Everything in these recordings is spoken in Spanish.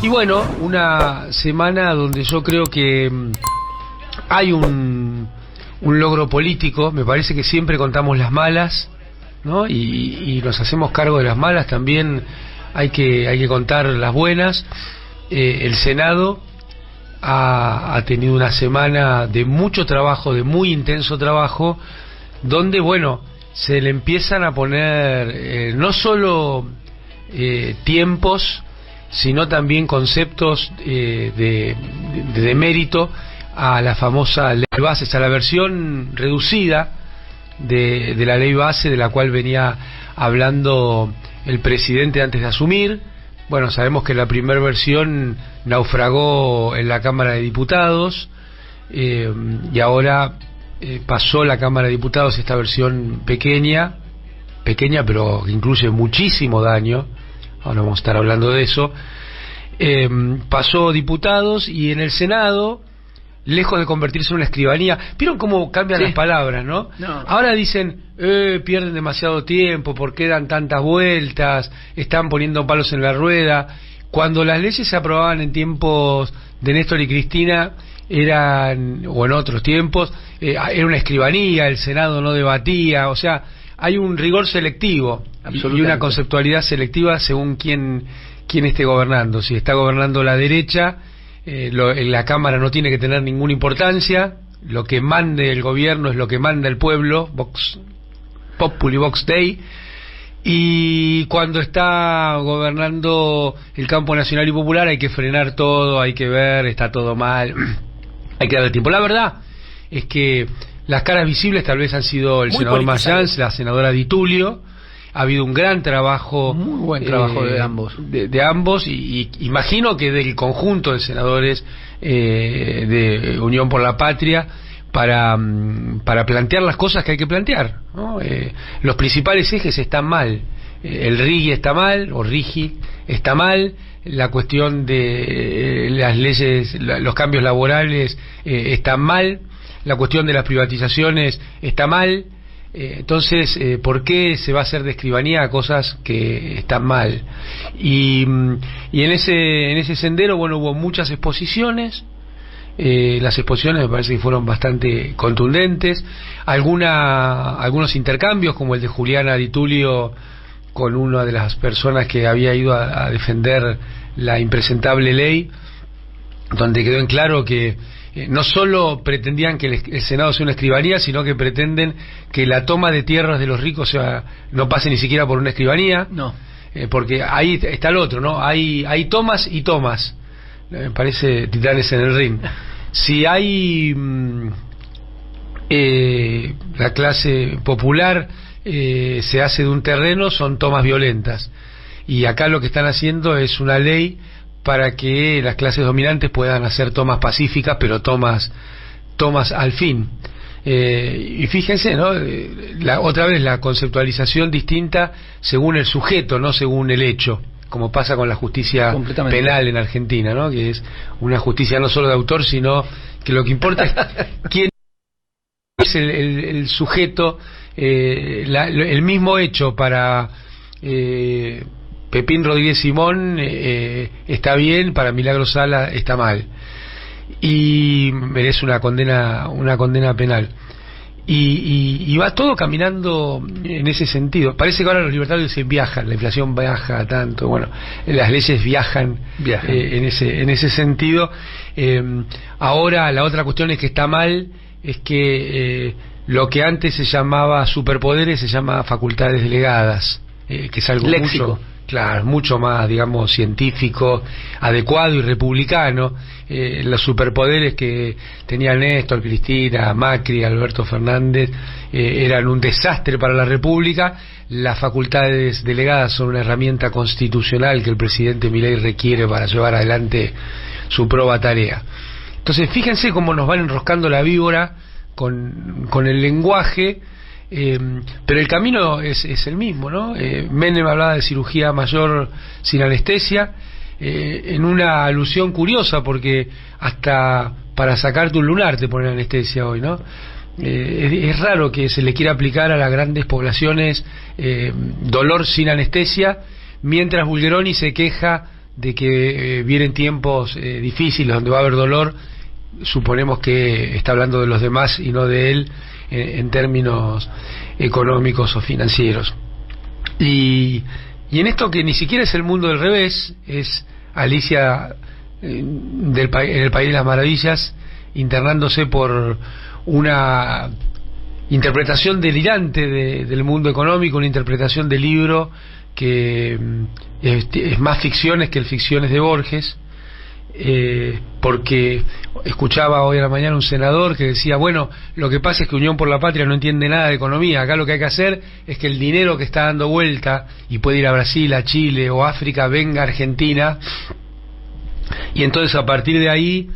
Y bueno, una semana donde yo creo que hay un logro político. Me parece que siempre contamos las malas, ¿no? Y nos hacemos cargo de las malas. También hay que contar las buenas. El Senado ha tenido una semana de mucho trabajo, de muy intenso trabajo, donde, bueno, se le empiezan a poner no solo tiempos, sino también conceptos de mérito a la famosa ley base, a la versión reducida de la ley base, de la cual venía hablando el presidente antes de asumir. Bueno, sabemos que la primera versión naufragó en la Cámara de Diputados, y ahora pasó la Cámara de Diputados esta versión pequeña pero que incluye muchísimo daño. Ahora vamos a estar hablando de eso. Pasó diputados, y en el Senado, lejos de convertirse en una escribanía, ¿vieron cómo cambian las palabras, no? Ahora dicen, pierden demasiado tiempo, ¿por qué dan tantas vueltas? Están poniendo palos en la rueda. Cuando las leyes se aprobaban en tiempos de Néstor y Cristina, o en otros tiempos, era una escribanía, el Senado no debatía, o sea, hay un rigor selectivo y una conceptualidad selectiva según quién esté gobernando. Si está gobernando la derecha, la Cámara no tiene que tener ninguna importancia, lo que mande el gobierno es lo que manda el pueblo, Vox Populi Vox Dei. Y cuando está gobernando el campo nacional y popular, hay que frenar todo, hay que ver, está todo mal, hay que darle tiempo. La verdad es que las caras visibles tal vez han sido el senador Mayans, la senadora Di Tulio. Ha habido un gran trabajo, muy buen trabajo de ambos, de ambos, y imagino que del conjunto de senadores de Unión por la Patria, para plantear las cosas que hay que plantear, ¿no? Los principales ejes están mal. El RIGI está mal, o RIGI está mal. La cuestión de las leyes, los cambios laborales están mal. La cuestión de las privatizaciones está mal. Entonces, ¿por qué se va a hacer de escribanía a cosas que están mal? Y en ese sendero, bueno, hubo muchas exposiciones. Las exposiciones me parece que fueron bastante contundentes. Algunos intercambios, como el de Juliana Di Tulio con una de las personas que había ido a defender la impresentable ley, donde quedó en claro que no solo pretendían que el Senado sea una escribanía, sino que pretenden que la toma de tierras de los ricos no pase ni siquiera por una escribanía. No. Porque ahí está el otro, ¿no? Hay tomas y tomas. Me parece Titanes en el ring. Si hay la clase popular se hace de un terreno, son tomas violentas. Y acá lo que están haciendo es una ley para que las clases dominantes puedan hacer tomas pacíficas, pero tomas al fin. Y fíjense, ¿no? Otra vez la conceptualización distinta según el sujeto, no según el hecho, como pasa con la justicia penal en Argentina, ¿no? Que es una justicia no solo de autor, sino que lo que importa es quién es el sujeto. El mismo hecho para Pepín Rodríguez Simón está bien, para Milagro Sala está mal, y merece una condena penal. Y va todo caminando en ese sentido. Parece que ahora los libertarios se viajan, la inflación viaja tanto, bueno, las leyes viajan. En ese sentido. Ahora la otra cuestión es que está mal, es que lo que antes se llamaba superpoderes se llama facultades delegadas, que es algo mucho más, digamos, científico, adecuado y republicano. Los superpoderes que tenían Néstor, Cristina, Macri, Alberto Fernández eran un desastre para la República. Las facultades delegadas son una herramienta constitucional que el presidente Milei requiere para llevar adelante su proba tarea. Entonces, fíjense cómo nos van enroscando la víbora con el lenguaje. Pero el camino es el mismo, ¿no? Menem hablaba de cirugía mayor sin anestesia, en una alusión curiosa, porque hasta para sacarte un lunar te ponen anestesia hoy, ¿no? Es raro que se le quiera aplicar a las grandes poblaciones dolor sin anestesia, mientras Bulgeroni se queja de que vienen tiempos difíciles donde va a haber dolor. Suponemos que está hablando de los demás y no de él en términos económicos o financieros. Y en esto que ni siquiera es el mundo del revés, es Alicia en el País de las Maravillas internándose por una interpretación delirante del mundo económico, una interpretación del libro que es más ficciones que el ficciones de Borges, porque escuchaba hoy a la mañana un senador que decía, bueno, lo que pasa es que Unión por la Patria no entiende nada de economía, acá lo que hay que hacer es que el dinero que está dando vuelta y puede ir a Brasil, a Chile o África, venga a Argentina, y entonces a partir de ahí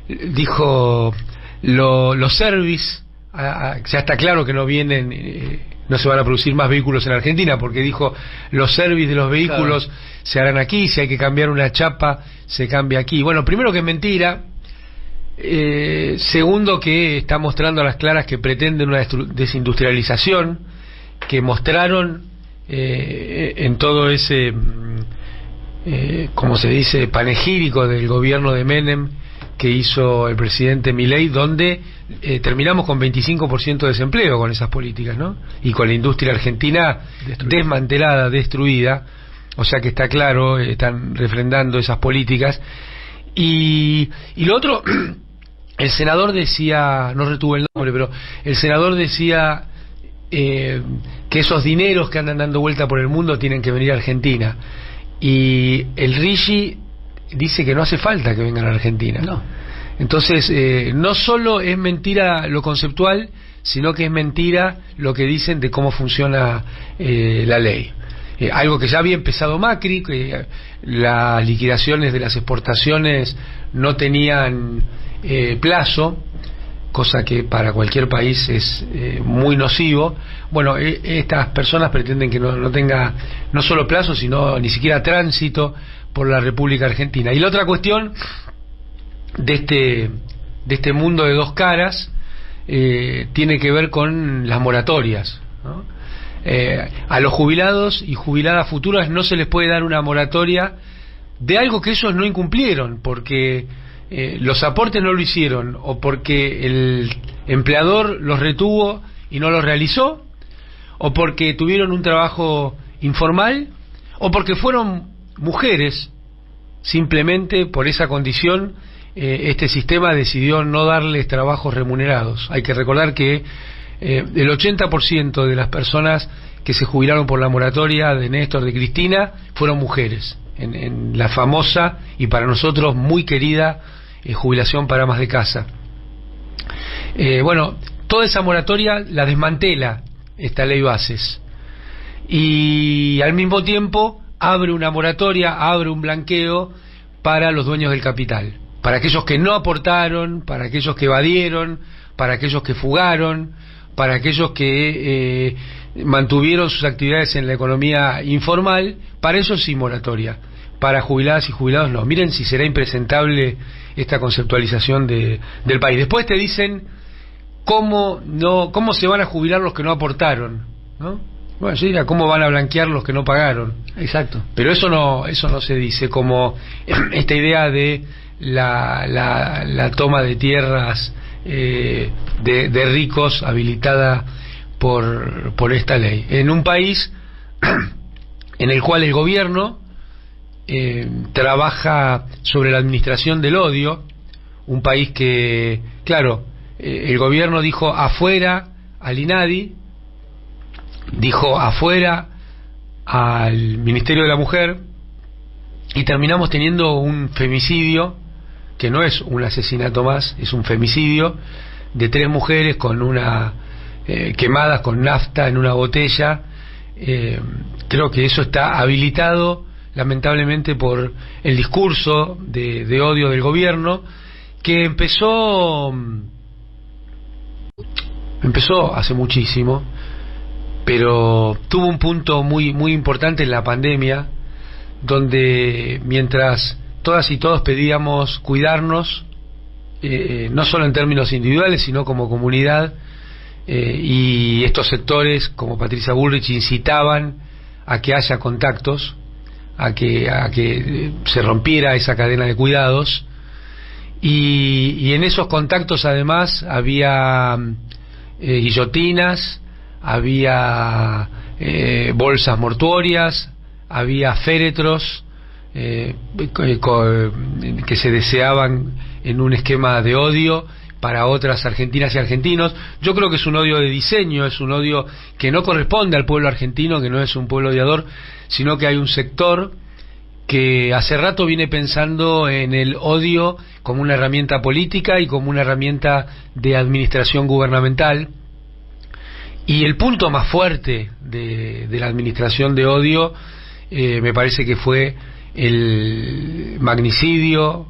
dijo los service, ya está claro que no vienen, no se van a producir más vehículos en Argentina, porque dijo los service de los vehículos se harán aquí, si hay que cambiar una chapa se cambia aquí. Bueno, primero que es mentira, segundo que está mostrando a las claras que pretenden una desindustrialización, que mostraron en todo ese como se dice, panegírico del gobierno de Menem que hizo el presidente Milei, donde terminamos con 25% de desempleo con esas políticas, ¿no? Y con la industria argentina desmantelada, destruida, o sea que está claro, están refrendando esas políticas. Y lo otro, el senador decía, no retuve el nombre, pero el senador decía que esos dineros que andan dando vuelta por el mundo tienen que venir a Argentina. Y el Rigi dice que no hace falta que vengan a Argentina. No. Entonces, no solo es mentira lo conceptual, sino que es mentira lo que dicen de cómo funciona la ley. Algo que ya había empezado Macri, que las liquidaciones de las exportaciones no tenían plazo, cosa que para cualquier país es muy nocivo. Bueno, estas personas pretenden que no tenga no solo plazo, sino ni siquiera tránsito por la República Argentina. Y la otra cuestión de este mundo de dos caras tiene que ver con las moratorias, ¿no? A los jubilados y jubiladas futuras no se les puede dar una moratoria de algo que ellos no incumplieron, porque los aportes no lo hicieron, o porque el empleador los retuvo y no los realizó, o porque tuvieron un trabajo informal, o porque fueron mujeres. Simplemente por esa condición este sistema decidió no darles trabajos remunerados. Hay que recordar que el 80% de las personas que se jubilaron por la moratoria de Néstor, de Cristina, fueron mujeres, en la famosa y para nosotros muy querida jubilación para amas de casa. Bueno, toda esa moratoria la desmantela esta ley Bases, y al mismo tiempo abre una moratoria, abre un blanqueo para los dueños del capital, para aquellos que no aportaron, para aquellos que evadieron, para aquellos que fugaron, para aquellos que mantuvieron sus actividades en la economía informal. Para ellos sí moratoria, para jubiladas y jubilados no. Miren si será impresentable esta conceptualización del país. Después te dicen cómo se van a jubilar los que no aportaron, ¿no? Bueno, yo diría cómo van a blanquear los que no pagaron. Exacto. Pero eso no se dice, como esta idea de la toma de tierras de ricos habilitada por esta ley, en un país en el cual el gobierno trabaja sobre la administración del odio, un país que, claro, el gobierno dijo afuera al INADI, dijo afuera al Ministerio de la Mujer, y terminamos teniendo un femicidio que no es un asesinato más, es un femicidio de 3 mujeres con quemadas con nafta en una botella. Creo que eso está habilitado lamentablemente por el discurso de odio del gobierno, que empezó hace muchísimo, pero tuvo un punto muy muy importante en la pandemia, donde mientras todas y todos pedíamos cuidarnos, no solo en términos individuales sino como comunidad, y estos sectores como Patricia Bullrich incitaban a que haya contactos, que se rompiera esa cadena de cuidados, y en esos contactos además había guillotinas, había bolsas mortuorias, había féretros que se deseaban en un esquema de odio para otras argentinas y argentinos. Yo creo que es un odio de diseño, es un odio que no corresponde al pueblo argentino, que no es un pueblo odiador, sino que hay un sector que hace rato viene pensando en el odio como una herramienta política y como una herramienta de administración gubernamental. Y el punto más fuerte de la administración de odio me parece que fue el magnifemicidio,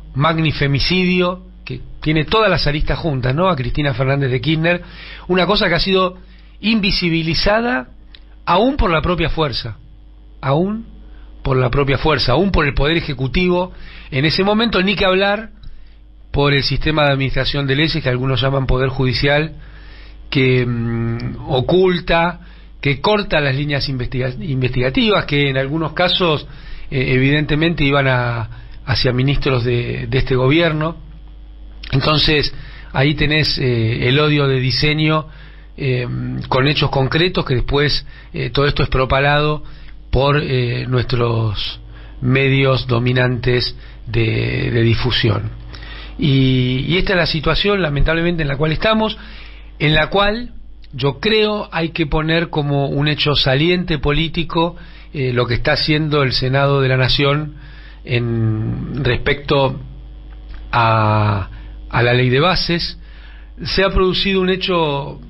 que tiene todas las aristas juntas, ¿no?, a Cristina Fernández de Kirchner, una cosa que ha sido invisibilizada aún por la propia fuerza, aún por el Poder Ejecutivo en ese momento, ni que hablar por el sistema de administración de leyes, que algunos llaman Poder Judicial, que oculta, que corta las líneas investigativas, que en algunos casos evidentemente iban hacia ministros de este gobierno. Entonces ahí tenés el odio de diseño con hechos concretos, que después todo esto es propalado por nuestros medios dominantes de difusión. Y esta es la situación, lamentablemente, en la cual estamos, en la cual yo creo hay que poner como un hecho saliente político lo que está haciendo el Senado de la Nación respecto a la ley de bases. Se ha producido un hecho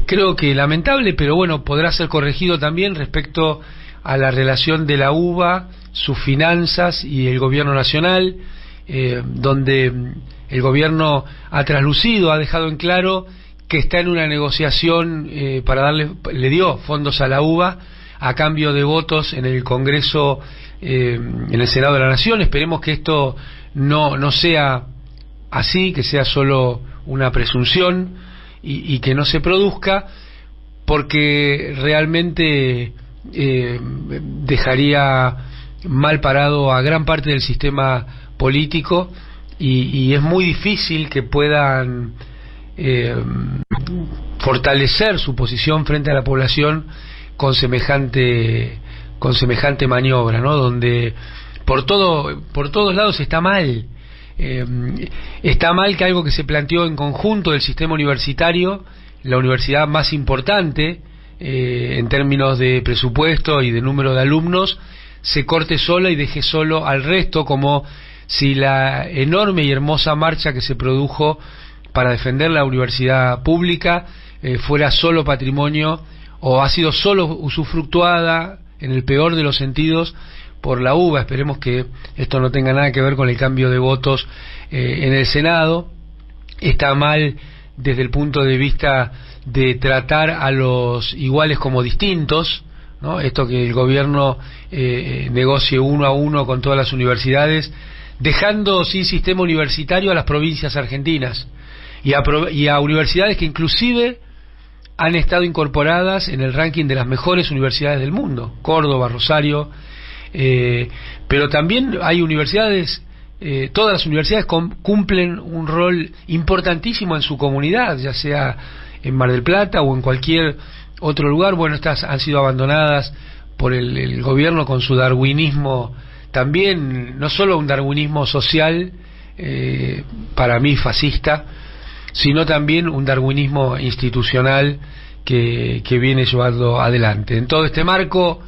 creo que lamentable, pero bueno, podrá ser corregido también respecto a la relación de la UBA, sus finanzas y el gobierno nacional, donde el gobierno ha traslucido, ha dejado en claro que está en una negociación le dio fondos a la UBA a cambio de votos en el Congreso, en el Senado de la Nación. Esperemos que esto no sea así, que sea solo una presunción y que no se produzca, porque realmente dejaría mal parado a gran parte del sistema político, y es muy difícil que puedan fortalecer su posición frente a la población con semejante maniobra, ¿no?, donde por todos lados está mal. Está mal que algo que se planteó en conjunto del sistema universitario, la universidad más importante en términos de presupuesto y de número de alumnos, se corte sola y deje solo al resto, como si la enorme y hermosa marcha que se produjo para defender la universidad pública fuera solo patrimonio, o ha sido solo usufructuada, en el peor de los sentidos, por la UBA. Esperemos que esto no tenga nada que ver con el cambio de votos en el Senado. Está mal desde el punto de vista de tratar a los iguales como distintos, ¿no? Esto que el gobierno negocie uno a uno con todas las universidades, dejando sin sistema universitario a las provincias argentinas y a universidades que inclusive han estado incorporadas en el ranking de las mejores universidades del mundo, Córdoba, Rosario, pero también hay universidades, todas las universidades cumplen un rol importantísimo en su comunidad, ya sea en Mar del Plata o en cualquier otro lugar. Bueno, estas han sido abandonadas por el gobierno con su darwinismo, también no solo un darwinismo social, para mí fascista, sino también un darwinismo institucional que viene llevando adelante. En todo este marco,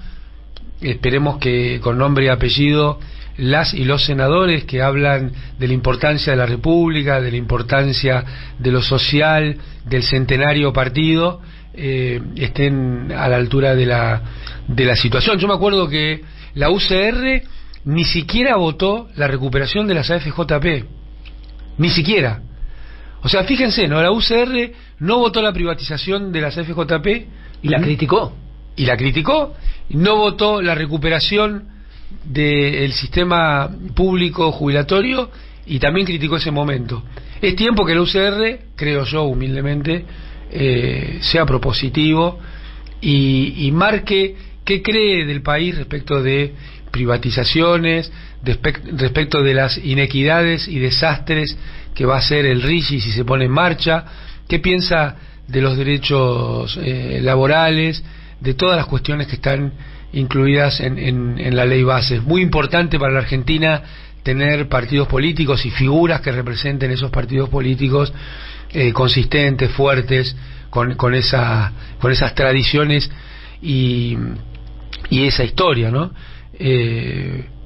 esperemos que con nombre y apellido las y los senadores que hablan de la importancia de la República, de la importancia de lo social, del centenario partido, estén a la altura de la situación. Yo me acuerdo que la UCR ni siquiera votó la recuperación de las AFJP, ni siquiera. O sea, fíjense, ¿no?, la UCR no votó la privatización de las AFJP y la criticó. No votó la recuperación del sistema público jubilatorio y también criticó ese momento. Es tiempo que la UCR, creo yo humildemente, sea propositivo y marque qué cree del país respecto de privatizaciones, respecto de las inequidades y desastres que va a ser el RIGI si se pone en marcha, qué piensa de los derechos laborales, de todas las cuestiones que están incluidas en la ley base. Es muy importante para la Argentina tener partidos políticos y figuras que representen esos partidos políticos consistentes, fuertes, con esas tradiciones y esa historia, ¿no?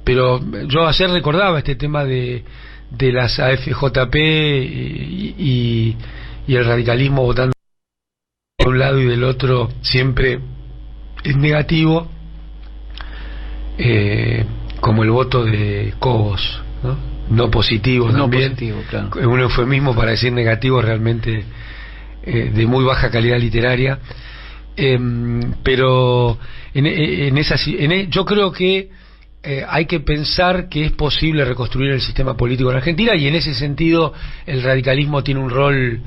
Pero yo ayer recordaba este tema de las AFJP y el radicalismo votando de un lado y del otro siempre es negativo, como el voto de Cobos, no positivo, no también positivo, claro. Es un eufemismo para decir negativo, realmente de muy baja calidad literaria, pero yo creo que hay que pensar que es posible reconstruir el sistema político en Argentina, y en ese sentido el radicalismo tiene un rol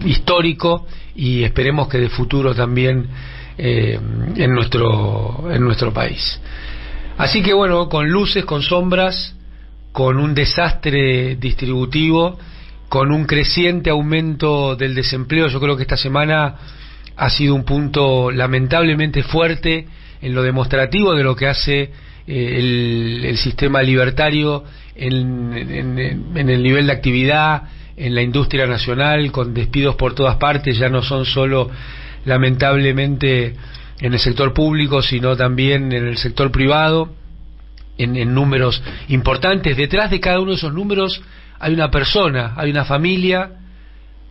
histórico, y esperemos que de futuro también en nuestro país. Así que bueno, con luces, con sombras, con un desastre distributivo, con un creciente aumento del desempleo. Yo creo que esta semana ha sido un punto lamentablemente fuerte en lo demostrativo de lo que hace el sistema libertario en el nivel de actividad en la industria nacional, con despidos por todas partes. Ya no son solo lamentablemente en el sector público, sino también en el sector privado, en números importantes. Detrás de cada uno de esos números hay una persona, hay una familia,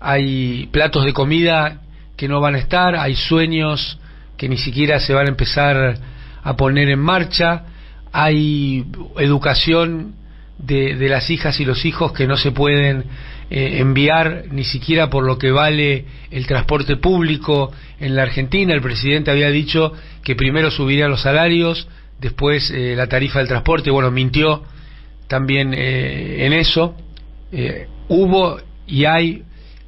hay platos de comida que no van a estar, hay sueños que ni siquiera se van a empezar a poner en marcha, hay educación de las hijas y los hijos que no se pueden enviar ni siquiera por lo que vale el transporte público en la Argentina. El presidente había dicho que primero subiría los salarios, después la tarifa del transporte. Bueno, mintió también en eso. Hubo y hay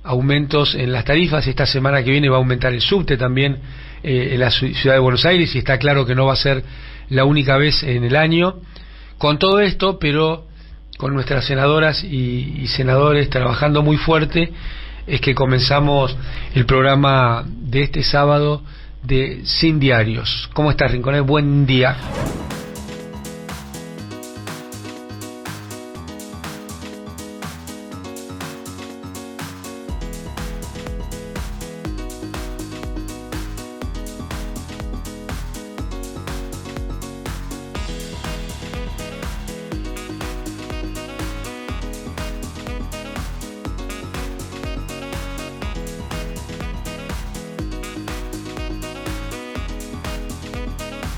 aumentos en las tarifas. Esta semana que viene va a aumentar el subte también en la ciudad de Buenos Aires, y está claro que no va a ser la única vez en el año. Con todo esto, pero con nuestras senadoras y senadores trabajando muy fuerte, es que comenzamos el programa de este sábado de Sin Diarios. ¿Cómo estás, Rinconés? Buen día.